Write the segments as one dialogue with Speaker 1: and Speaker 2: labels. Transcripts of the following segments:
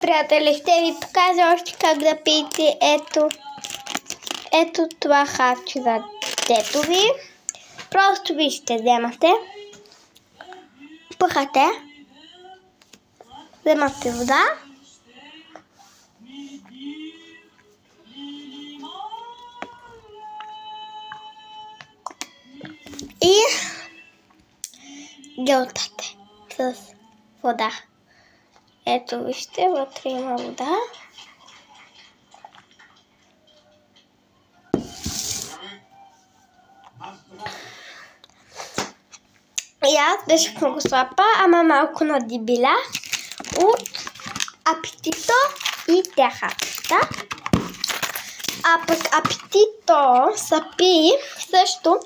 Speaker 1: Приятели, ще ви покажа още как да пиете ето това хапче за детето ви. Просто ви ще вземате, пъхате, вземате вода и гълтате с вода. Ето вижте, вътре има вода. И аз беше много слаба, ама малко надибилях от апетито и тях хапчета. А пък апетито сапи също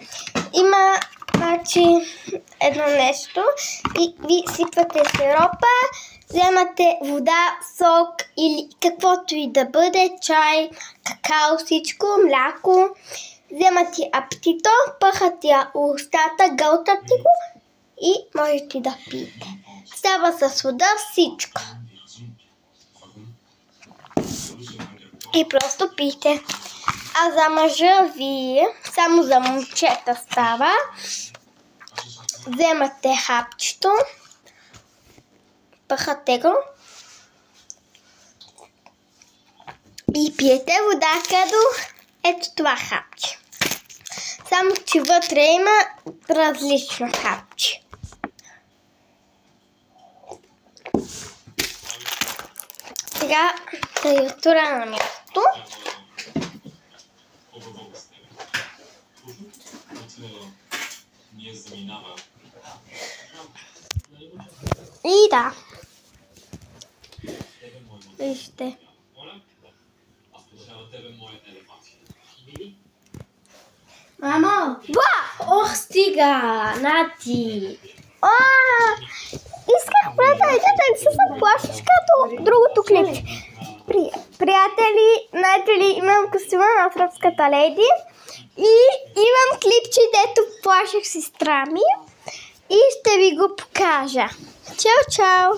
Speaker 1: има едно нещо и ви сипвате сиропа, вземате вода, сок или каквото и да бъде, чай, какао, всичко, мляко. Вземате апетито, пъхате устата, гълтате го и можете да пиете. Става с вода всичко. И просто пийте. А за мъжа ви, само за момчета става, вземате хапчето, пъхате го и пиете вода като ето това хапче. Само че вътре има различно хапче. Сега да я тура на място. И да. Вижте.
Speaker 2: Мамо! Ох, стига! Нати!
Speaker 1: Исках приятели да се заплашиш като другото клипче. Приятели, знаете ли, имам костюма на сръбската леди и имам клипче, дето плаших сестра ми и ще ви го покажа. Чао, чао!